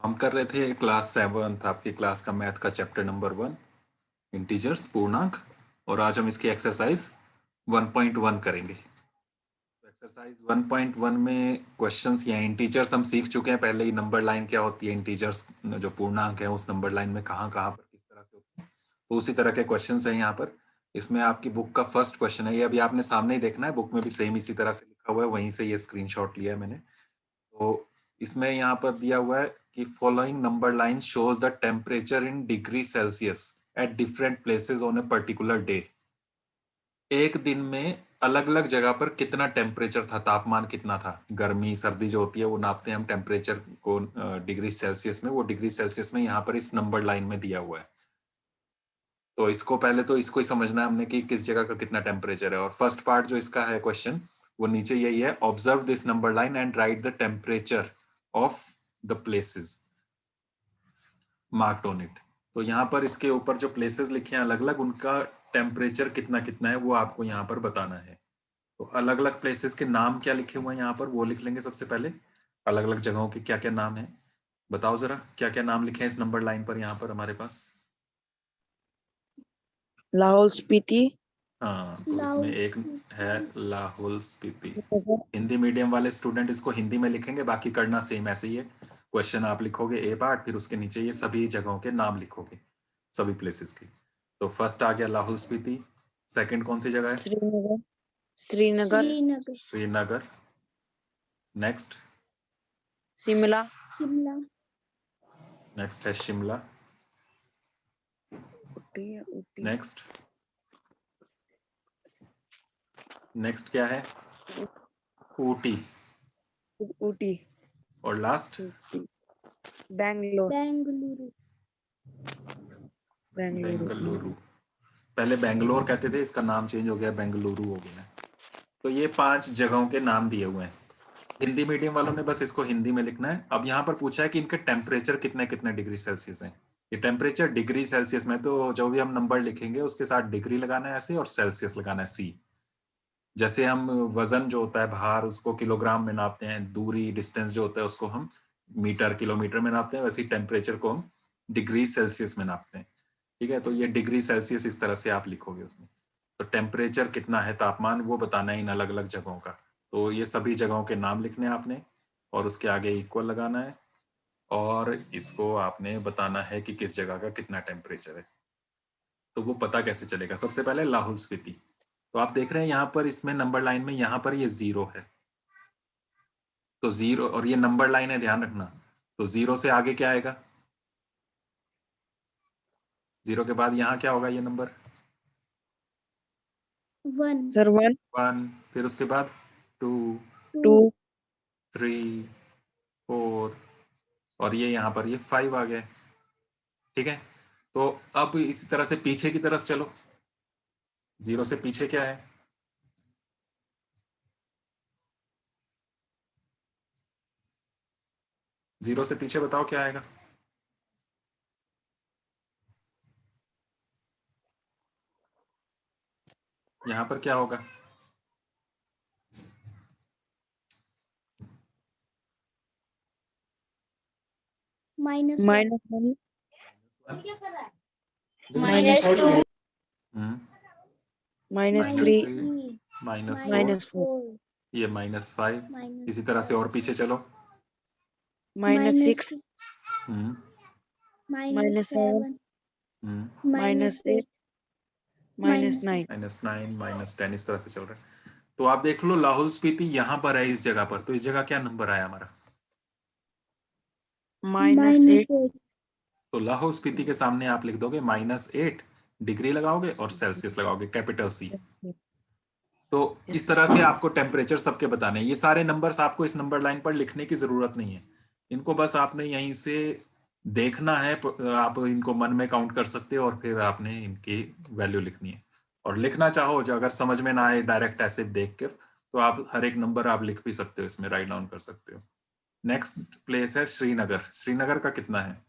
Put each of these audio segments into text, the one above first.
हम कर रहे थे क्लास 7 आपकी क्लास का मैथ का चैप्टर नंबर 1 इंटीजर्स पूर्णांक, और आज हम इसकी एक्सरसाइज 1.1 करेंगे। एक्सरसाइज 1.1 में क्वेश्चंस या इंटीजर्स हम सीख चुके हैं पहले ही। नंबर लाइन क्या होती है, इंटीजर्स जो पूर्णांक है उस नंबर लाइन में कहाँ कहाँ पर किस तरह से होती है, तो उसी तरह के क्वेश्चंस हैं यहाँ पर। इसमें आपकी बुक का फर्स्ट क्वेश्चन है, ये अभी आपने सामने ही देखना है, बुक में भी सेम इसी तरह से लिखा हुआ है, वहीं से ये स्क्रीनशॉट लिया है मैंने। तो इसमें यहाँ पर दिया हुआ है कि following number line shows the temperature in degree Celsius at different places on a particular day. एक दिन में अलग अलग जगह पर कितना टेम्परेचर था, तापमान कितना था, गर्मी सर्दी जो होती है वो नापते हैं हम टेम्परेचर को डिग्री सेल्सियस में, वो डिग्री सेल्सियस में यहाँ पर इस नंबर लाइन में दिया हुआ है। तो इसको पहले तो इसको ही समझना है हमने कि किस जगह का कितना टेम्परेचर है। और फर्स्ट पार्ट जो इसका है क्वेश्चन वो नीचे यही है, observe this number line and right the temperature of the places marked on it. तो यहाँ पर इसके ऊपर जो प्लेसेस लिखे हैं अलग अलग, उनका टेम्परेचर कितना कितना है वो आपको यहाँ पर बताना है। तो अलग अलग प्लेसेस के नाम क्या लिखे हुए हैं यहाँ पर वो लिख लेंगे सबसे पहले। अलग अलग जगहों के क्या क्या नाम है बताओ जरा, क्या क्या नाम लिखे हैं इस नंबर लाइन पर यहाँ पर हमारे पास। लाहौल स्पीति। हाँ, तो इसमें एक है लाहौल स्पीति। हिंदी मीडियम वाले स्टूडेंट इसको हिंदी में लिखेंगे, बाकी करना सेम ऐसे ही है। क्वेश्चन आप लिखोगे ए पार्ट, फिर उसके नीचे ये सभी जगहों के नाम लिखोगे, सभी प्लेसेस की। तो फर्स्ट आ गया लाहौल स्पीति। सेकंड कौन सी जगह है? श्रीनगर। श्रीनगर। श्रीनगर। नेक्स्ट? शिमला। नेक्स्ट है शिमला। नेक्स्ट? नेक्स्ट क्या है? ऊटी। ऊटी। और लास्ट? बेंगलोर। बेंगलुरु। पहले बेंगलोर कहते थे, इसका नाम चेंज हो गया, बेंगलुरु हो गया। तो ये 5 जगहों के नाम दिए हुए हैं। हिंदी मीडियम वालों ने बस इसको हिंदी में लिखना है। अब यहाँ पर पूछा है कि इनके टेम्परेचर कितने कितने डिग्री सेल्सियस हैं। ये टेम्परेचर डिग्री सेल्सियस में, तो जो भी हम नंबर लिखेंगे उसके साथ डिग्री लगाना है ऐसे, और सेल्सियस लगाना है सी। जैसे हम वजन जो होता है भार उसको किलोग्राम में नापते हैं, दूरी डिस्टेंस जो होता है उसको हम मीटर किलोमीटर में नापते हैं, वैसे ही टेम्परेचर को हम डिग्री सेल्सियस में नापते हैं। ठीक है, तो ये डिग्री सेल्सियस इस तरह से आप लिखोगे उसमें। तो टेम्परेचर कितना है, तापमान, वो बताना है इन अलग अलग जगहों का। तो ये सभी जगहों के नाम लिखने हैं आपने, और उसके आगे इक्वल लगाना है, और इसको आपने बताना है कि किस जगह का कितना टेम्परेचर है। तो वो पता कैसे चलेगा? सबसे पहले लाहौल स्पीति। तो आप देख रहे हैं यहाँ पर इसमें नंबर लाइन में यहाँ पर ये 0 है, तो 0, और ये नंबर लाइन है ध्यान रखना। तो 0 से आगे क्या आएगा? 0 के बाद यहाँ क्या होगा? ये नंबर 1 सर 1। 1, फिर उसके बाद 2, 2, 3, 4, और ये यहाँ पर ये 5 आ गया। ठीक है, तो अब इसी तरह से पीछे की तरफ चलो। 0 से पीछे क्या है? जीरो से पीछे बताओ क्या आएगा? यहाँ पर क्या होगा? -1 -2 -3 -4 ये -5। इसी तरह से और पीछे चलो। -6 हम्म -7 हम्म -8 -9 -9 -10 इस तरह से चल रहा है। तो आप देख लो लाहौल स्पीति यहाँ पर है इस जगह पर, तो इस जगह क्या नंबर आया हमारा? -8 तो लाहौल स्पीति के सामने आप लिख दोगे -8, डिग्री लगाओगे और सेल्सियस लगाओगे, कैपिटल सी। तो इस तरह से आपको टेम्परेचर सबके बताने हैं। ये सारे नंबर्स आपको इस नंबर लाइन पर लिखने की जरूरत नहीं है, इनको बस आपने यहीं से देखना है। आप इनको मन में काउंट कर सकते हो और फिर आपने इनकी वैल्यू लिखनी है। और लिखना चाहो जो अगर समझ में ना आए डायरेक्ट ऐसे देख कर, तो आप हर एक नंबर आप लिख भी सकते हो, इसमें राइट डाउन कर सकते हो। नेक्स्ट प्लेस है श्रीनगर। श्रीनगर का कितना है?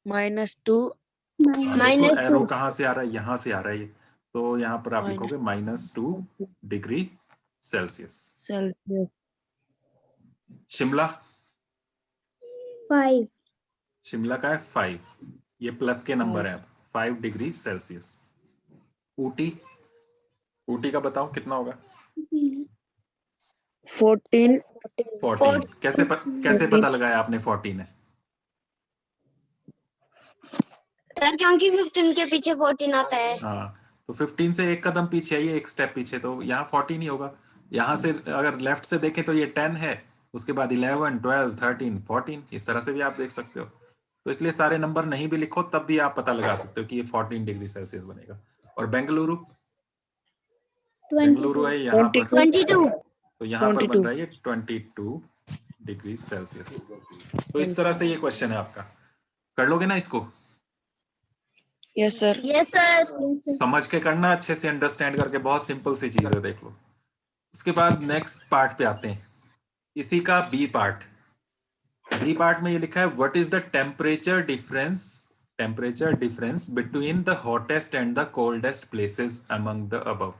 -2 देखो एरो कहाँ से आ रहा है, यहाँ से आ रहा है ये। तो यहाँ पर आप लिखोगे -2 degree Celsius. Celsius. Shimla? 5 Shimla का है 5, ये प्लस के नंबर है अब, 5 डिग्री सेल्सियस। ऊटी, ऊटी का बताओ कितना होगा? 14 14। कैसे पता लगाया आपने 14 है? सर क्योंकि 15 के पीछे 14 आता है। हाँ, तो 15 से एक कदम पीछे आइए, एक स्टेप पीछे, तो यहाँ 14 ही होगा। यहाँ से अगर लेफ्ट से देखें तो ये 10 है, उसके बाद 11, 12, 13, 14, इस तरह से भी आप देख सकते हो। तो इसलिए सारे नंबर नहीं भी लिखो तब भी आप पता लगा सकते हो कि ये 14 डिग्री सेल्सियस बनेगा। और बेंगलुरु, बेंगलुरु है यहाँ पर, 22। तो यहाँ पर बन 22। रहा है ये 22 डिग्री सेल्सियस। तो इस तरह से ये क्वेश्चन है आपका, कर लोगे ना इसको? Yes sir. Yes sir. समझ के करना, अच्छे से अंडरस्टैंड करके, बहुत सिंपल सी चीज है, देख लो। उसके बाद नेक्स्ट पार्ट पे आते हैं, इसी का बी पार्ट। बी पार्ट में ये लिखा है what is the temperature difference between the hottest and the coldest places among the above.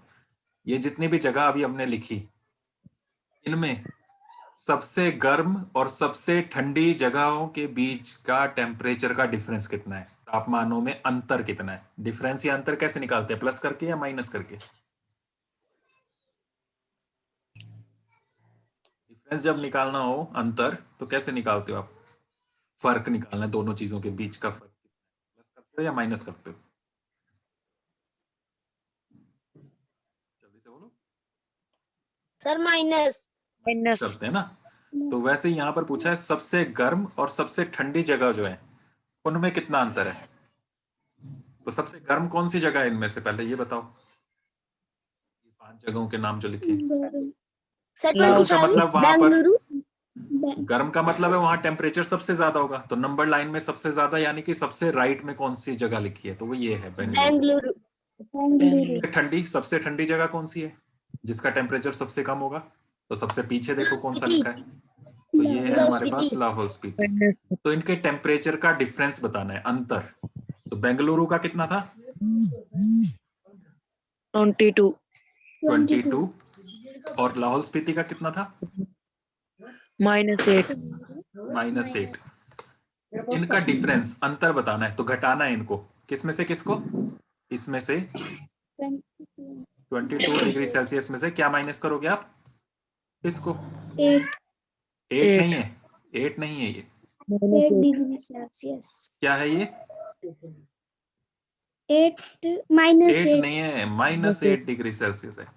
ये जितनी भी जगह अभी हमने लिखी, इनमें सबसे गर्म और सबसे ठंडी जगहों के बीच का टेम्परेचर का डिफरेंस कितना है, तापमानों में अंतर कितना है। डिफरेंस या अंतर कैसे निकालते हैं, प्लस करके या माइनस करके? डिफरेंस जब निकालना हो, अंतर, तो कैसे निकालते हो आप? फर्क निकालना है, दोनों चीजों के बीच का फर्क प्लस करते हो या माइनस करते हो? जल्दी से बोलो। Sir minus. माइनस। करते हैं ना। तो वैसे ही यहाँ पर पूछा है सबसे गर्म और सबसे ठंडी जगह जो है उनमें कितना अंतर है। तो सबसे गर्म कौन सी जगह है इनमें से, पहले ये बताओ। 5 जगहों के नाम जो लिखे। सर गर्म का 25 मतलब वहां पर, बेंगलुरु। गर्म का मतलब है वहां टेम्परेचर सबसे ज्यादा होगा, तो नंबर लाइन में सबसे ज्यादा यानी कि सबसे राइट में कौन सी जगह लिखी है, तो वो ये है बेंगलुरु। बेंगलुरु। सबसे ठंडी जगह कौन सी है जिसका टेम्परेचर सबसे कम होगा? तो सबसे पीछे देखो कौन सा लिखा है, तो ये है हमारे पास लाहौल स्पीति। माइनस तो इनके टेम्परेचर का डिफरेंस बताना है, अंतर। तो बेंगलुरु का कितना था? 22। 22। और लाहौल स्पीति का कितना था? -8। -8। इनका डिफरेंस, अंतर बताना है, तो घटाना है इनको, किस में से किसको? इसमें से 22 डिग्री सेल्सियस में से क्या माइनस करोगे आप? इसको 8 नहीं है, 8 नहीं है, ये डिग्री सेल्सियस। क्या है ये? 8 -8 8 नहीं है, -8 डिग्री सेल्सियस है।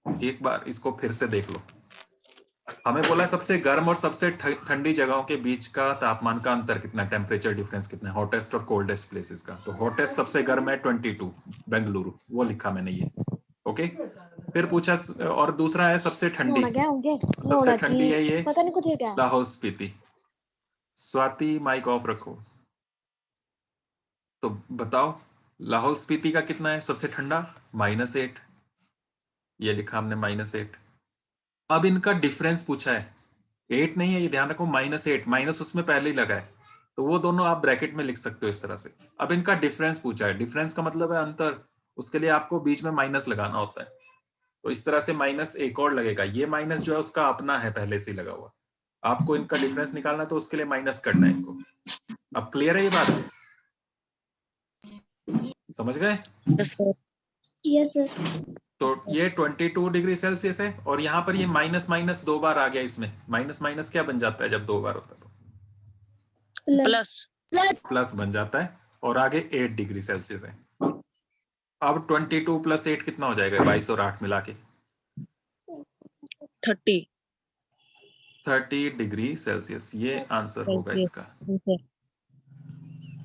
एक बार इसको फिर से देख लो। हमें बोला है सबसे गर्म और सबसे ठंडी जगहों के बीच का तापमान का अंतर कितना, टेम्परेचर डिफरेंस कितना है, हॉटेस्ट और कोल्डेस्ट प्लेसेस का। तो हॉटेस्ट सबसे गर्म है 22 बेंगलुरु, वो लिखा मैंने ये। ओके, फिर पूछा और दूसरा है सबसे ठंडी, सबसे ठंडी है ये पता नहीं कुछ है क्या। लाहौल स्पीति। स्वाति माइक ऑफ रखो। तो बताओ लाहौल स्पीति का कितना है सबसे ठंडा? -8, ये लिखा हमने -8। अब इनका डिफरेंस पूछा है, 8 नहीं है, ये ध्यान रखो, -8, माइनस उसमें पहले ही लगा है, तो वो दोनों आप ब्रैकेट में लिख सकते हो इस तरह से। अब इनका डिफरेंस पूछा है, डिफरेंस का मतलब है अंतर, उसके लिए आपको बीच में माइनस लगाना होता है। तो इस तरह से माइनस एक और लगेगा, ये माइनस जो है उसका अपना है पहले से लगा हुआ, आपको इनका डिफरेंस निकालना है तो उसके लिए माइनस करना है इनको। अब क्लियर है ये बात, समझ गए? Yes sir. तो ये 22 डिग्री सेल्सियस है, और यहाँ पर ये माइनस माइनस 2 बार आ गया, इसमें माइनस माइनस क्या बन जाता है जब 2 बार होता है? तो प्लस प्लस बन जाता है, और आगे 8 डिग्री सेल्सियस है। अब 22 + 8 कितना हो जाएगा, 22 और 8 मिला के? 30 डिग्री सेल्सियस, ये आंसर होगा इसका।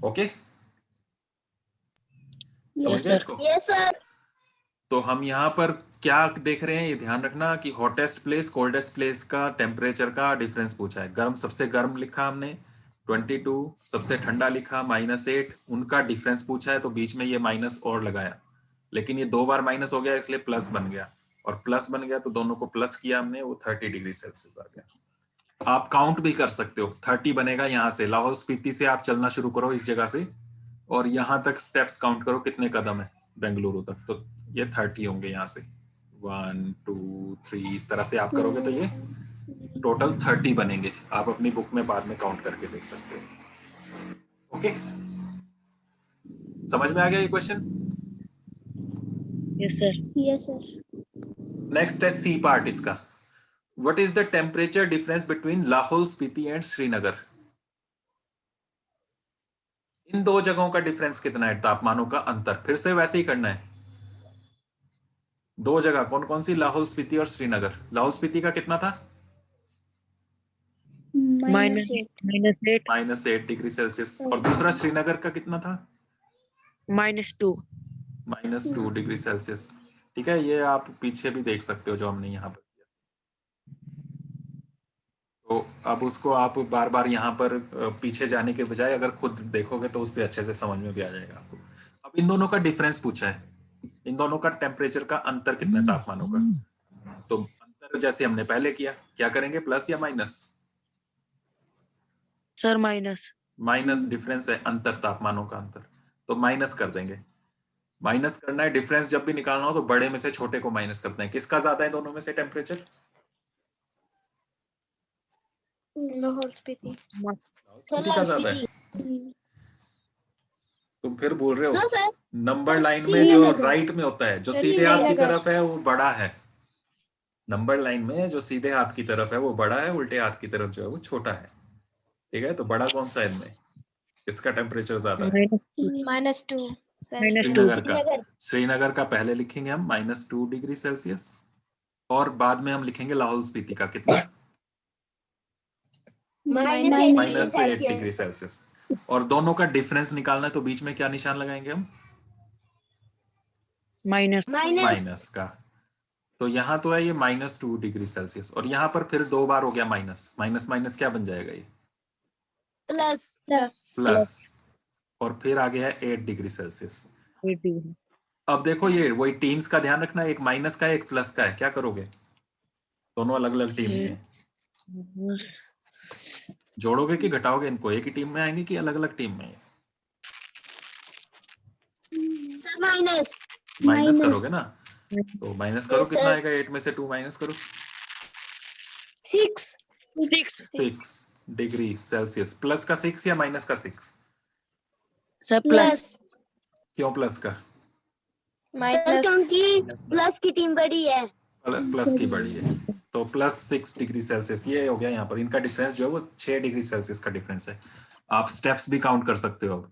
ओके, समझ गए इसको? Yes sir. तो हम यहाँ पर क्या देख रहे हैं, ये ध्यान रखना कि हॉटेस्ट प्लेस कोल्डेस्ट प्लेस का टेम्परेचर का डिफरेंस पूछा है। गर्म, सबसे गर्म लिखा हमने 22, सबसे ठंडा लिखा -8, उनका डिफरेंस पूछा है तो बीच में ये माइनस और लगाया, लेकिन ये 2 बार माइनस हो गया इसलिए प्लस बन गया, और प्लस बन गया तो दोनों को प्लस किया हमने, वो 30 डिग्री सेल्सियस आ गया। आप काउंट भी कर सकते हो, 30 बनेगा यहाँ से, लाहौल स्पीति से आप चलना शुरू करो इस जगह से, और यहाँ तक स्टेप्स काउंट करो कितने कदम है बेंगलुरु तक, तो ये 30 होंगे यहाँ से, 1 2 3, इस तरह से आप करोगे तो ये टोटल 30 बनेंगे। आप अपनी बुक में बाद में काउंट करके देख सकते हो। ओके, समझ में आ गया ये question? Yes, sir. Yes, sir. Next है सी पार्ट इसका। What is the temperature difference between Lahaul Spiti and Srinagar? इन दो जगहों का डिफरेंस कितना है, तापमानों का अंतर। फिर से वैसे ही करना है। दो जगह कौन कौन सी, लाहौल स्पीति और श्रीनगर। लाहौल स्पीति का कितना था? Minus 8. -8, -8 degree Celsius. और दूसरा श्रीनगर का कितना था? -2. -2 डिग्री सेल्सियस। ठीक है, ये आप पीछे भी देख सकते हो जो हमने यहाँ पर किया। तो अब उसको आप बार बार यहाँ पर पीछे जाने के बजाय अगर खुद देखोगे तो उससे अच्छे से समझ में भी आ जाएगा आपको। अब इन दोनों का डिफरेंस पूछा है, इन दोनों का टेम्परेचर का अंतर कितना है तापमानों का। तो अंतर जैसे हमने पहले किया, क्या करेंगे, प्लस या minus? Sir, minus. Minus, difference है अंतर, तापमानों का अंतर, तो माइनस कर देंगे। माइनस करना है, डिफरेंस जब भी निकालना हो तो बड़े में से छोटे को माइनस करते हैं। किसका ज्यादा है दोनों में से टेम्परेचर? Lahore Spiti. स्पीति का ज्यादा है। तुम फिर बोल रहे नो हो सर, नंबर लाइन में जो श्रीनगर। राइट में होता है, जो सीधे हाथ की तरफ है वो बड़ा है। नंबर लाइन में जो सीधे हाथ की तरफ है वो बड़ा है, उल्टे हाथ की तरफ जो है वो छोटा है। ठीक है, तो बड़ा कौन सा है इनमें, इसका टेम्परेचर ज्यादा है? -2. -2. श्रीनगर का। श्रीनगर का पहले लिखेंगे हम -2 डिग्री सेल्सियस, और बाद में हम लिखेंगे लाहौल स्पीति का कितना, -8 डिग्री सेल्सियस। और दोनों का डिफरेंस निकालना है तो बीच में क्या निशान लगाएंगे हम, माइनस। माइनस का। तो यहाँ तो है ये -2 डिग्री सेल्सियस, और यहाँ पर फिर दो बार हो गया माइनस, माइनस माइनस क्या बन जाएगा ये, प्लस। प्लस। और फिर आ गया है 8 डिग्री सेल्सियस। 8 डिग्री। अब देखो ये वही टीम्स का ध्यान रखना, एक माइनस का है एक प्लस का है, क्या करोगे, दोनों अलग अलग टीम के हैं। जोड़ोगे कि घटाओगे इनको, एक ही टीम में आएंगे कि अलग अलग टीम में? Sir minus. माइनस करोगे ना, तो माइनस करो, Yes, कितना sir. आएगा, 8 में से 2 माइनस करो, 6 6 डिग्री सेल्सियस। प्लस का 6 या माइनस का 6? Sir plus. क्यों प्लस का? सर क्योंकि प्लस की टीम बड़ी है। प्लस की बड़ी है, तो +6 डिग्री सेल्सियस ये हो गया। यहाँ पर इनका डिफरेंस जो है वो 6 डिग्री सेल्सियस का डिफरेंस है। आप स्टेप्स भी काउंट कर सकते हो। अब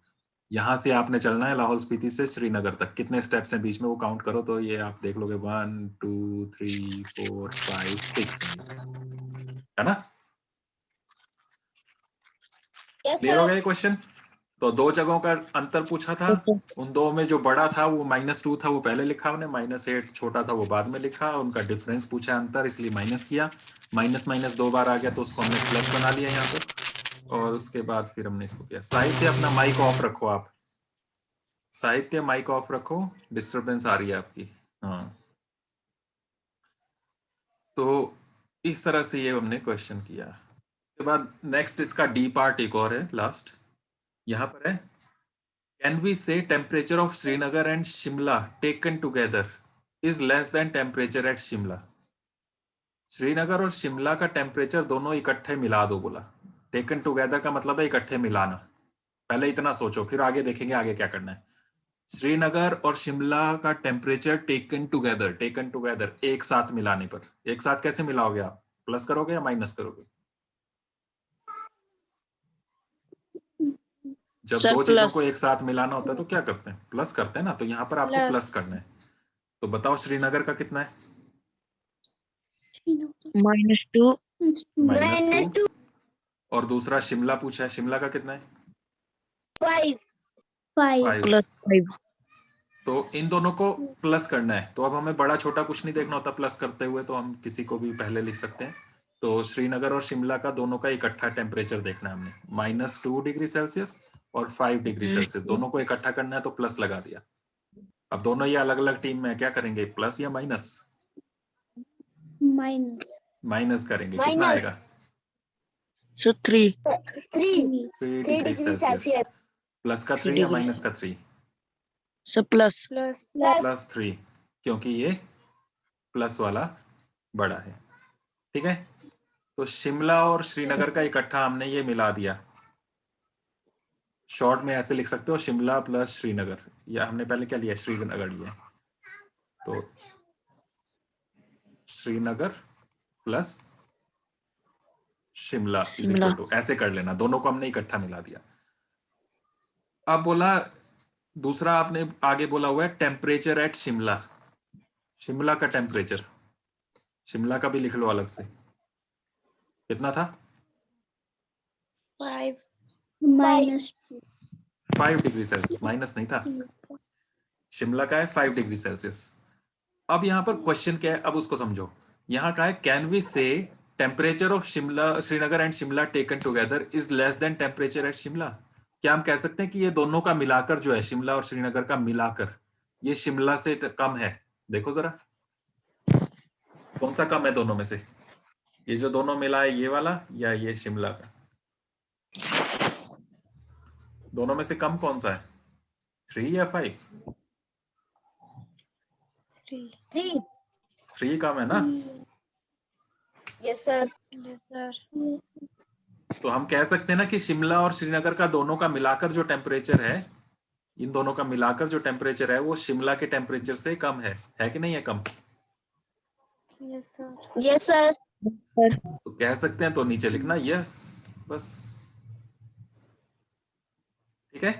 यहाँ से आपने चलना है लाहौल स्पीति से श्रीनगर तक, कितने स्टेप्स हैं बीच में वो काउंट करो, तो ये आप देख लोगे 1 2 3 4 5 6 है ना। यस क्लियर हो गया सर। ये क्वेश्चन? तो दो जगहों का अंतर पूछा था, उन दो में जो बड़ा था वो -2 था, वो पहले लिखा हमने, -8 छोटा था वो बाद में लिखा। उनका डिफरेंस पूछा अंतर, इसलिए माइनस किया। माइनस माइनस दो बार आ गया तो उसको हमने प्लस बना लिया यहाँ पर, और उसके बाद फिर हमने इसको किया। साहित्य अपना माइक ऑफ रखो आप, साहित्य माइक ऑफ रखो, डिस्टरबेंस आ रही है आपकी। हाँ, तो इस तरह से ये हमने क्वेश्चन किया। उसके बाद नेक्स्ट इसका डी पार्ट एक और है, लास्ट यहाँ पर है। कैन वी से temperature of Srinagar and Shimla taken together is less than temperature at Shimla. Srinagar और शिमला का टेम्परेचर दोनों इकट्ठे मिला दो बोला। टेकन टुगेदर का मतलब है इकट्ठे मिलाना। पहले इतना सोचो, फिर आगे देखेंगे आगे क्या करना है। श्रीनगर और शिमला का टेम्परेचर टेकन टुगेदर एक साथ मिलाने पर, एक साथ कैसे मिलाओगे आप, प्लस करोगे या माइनस करोगे? जब सर दो चीजों प्लस। को एक साथ मिलाना होता है तो क्या करते हैं, प्लस करते हैं ना, तो यहाँ पर आपको प्लस करना है। तो बताओ श्रीनगर का कितना है? -2. -2। और दूसरा शिमला पूछा है, शिमला का कितना है? 5 5। +5. तो इन दोनों को प्लस करना है, तो अब हमें बड़ा छोटा कुछ नहीं देखना होता प्लस करते हुए, तो हम किसी को भी पहले लिख सकते हैं। तो श्रीनगर और शिमला का दोनों का इकट्ठा टेम्परेचर देखना है हमने, -2 डिग्री सेल्सियस और 5 डिग्री सेल्सियस, दोनों को इकट्ठा करना है तो प्लस लगा दिया। अब दोनों ये अलग अलग टीम में क्या करेंगे, प्लस या माइनस? माइनस करेंगे, कितना माइनस। आएगा? सर 3. 3 degree Celsius. प्लस का 3 या माइनस का 3? Sir plus. +3, क्योंकि ये प्लस वाला बड़ा है। ठीक है, तो शिमला और श्रीनगर का इकट्ठा हमने ये मिला दिया। शॉर्ट में ऐसे लिख सकते हो, शिमला प्लस श्रीनगर, या हमने पहले क्या लिया, श्रीनगर लिया, तो Srinagar plus Shimla is Shimla. Equal to, ऐसे कर लेना, दोनों को हमने इकट्ठा मिला दिया। अब बोला दूसरा, आपने आगे बोला हुआ है टेम्परेचर एट शिमला। शिमला का टेम्परेचर, शिमला का भी लिख लो अलग से, कितना था? 5. -2. 5 डिग्री सेल्सियस, माइनस नहीं था। शिमला का है 5 डिग्री सेल्सियस। अब यहाँ पर क्वेश्चन क्या है, अब उसको समझो। यहाँ का है कैन वी से temperature of Shimla, Srinagar and Shimla taken together is less than temperature at Shimla. क्या हम कह सकते हैं कि ये दोनों का मिलाकर जो है, शिमला और श्रीनगर का मिलाकर, ये शिमला से कम है? देखो जरा कौन सा कम है दोनों में से, ये जो दोनों मिला है ये वाला या ये शिमला का? दोनों में से कम कौन सा है, 3 या 5? 3. 3. 3 कम है ना? Yes, sir. Yes, sir. तो हम कह सकते हैं ना कि शिमला और श्रीनगर का दोनों का मिलाकर जो टेम्परेचर है, इन दोनों का मिलाकर जो टेम्परेचर है वो शिमला के टेम्परेचर से कम है कि नहीं है कम? Yes, sir. Yes, sir. तो कह सकते हैं, तो नीचे लिखना यस, बस। ठीक है,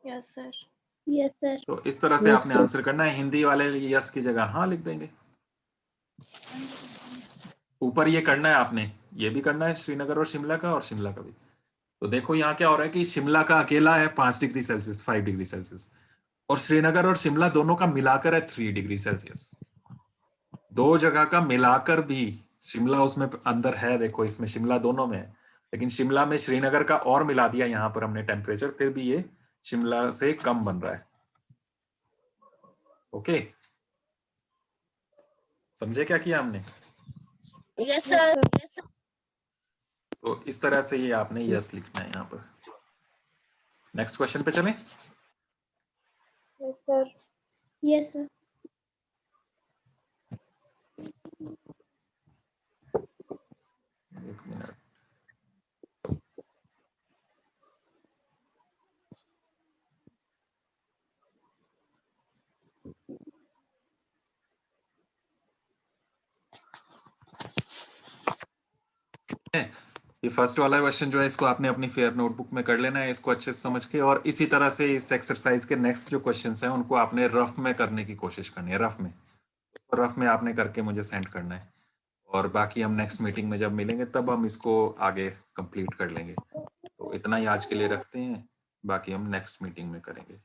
Yes, sir. Yes, sir. तो इस तरह से Yes, आपने sir. आंसर करना है। हिंदी वाले यस की जगह हाँ लिख देंगे। ऊपर ये करना है आपने, ये भी करना है श्रीनगर और शिमला का, और शिमला का भी। तो देखो यहाँ क्या हो रहा है कि शिमला का अकेला है 5 डिग्री सेल्सियस, 5 डिग्री सेल्सियस, और श्रीनगर और शिमला दोनों का मिलाकर है 3 डिग्री सेल्सियस। दो जगह का मिलाकर भी, शिमला उसमें अंदर है, देखो इसमें शिमला दोनों में है, लेकिन शिमला में श्रीनगर का और मिला दिया यहाँ पर हमने टेम्परेचर, फिर भी ये शिमला से कम बन रहा है। ओके, समझे क्या किया हमने? Yes, sir. Yes, sir. तो इस तरह से ये आपने यस लिखना है यहाँ पर। नेक्स्ट क्वेश्चन पे चलें। Yes, sir. Yes, sir. एक मिनट, ये फर्स्ट वाला क्वेश्चन जो है इसको आपने अपनी फेयर नोटबुक में कर लेना है, इसको अच्छे से समझ के, और इसी तरह से इस एक्सरसाइज के नेक्स्ट जो क्वेश्चंस हैं उनको आपने रफ में करने की कोशिश करनी है। रफ में आपने करके मुझे सेंड करना है, और बाकी हम नेक्स्ट मीटिंग में जब मिलेंगे तब हम इसको आगे कंप्लीट कर लेंगे। तो इतना ही आज के लिए रखते हैं, बाकी हम नेक्स्ट मीटिंग में करेंगे।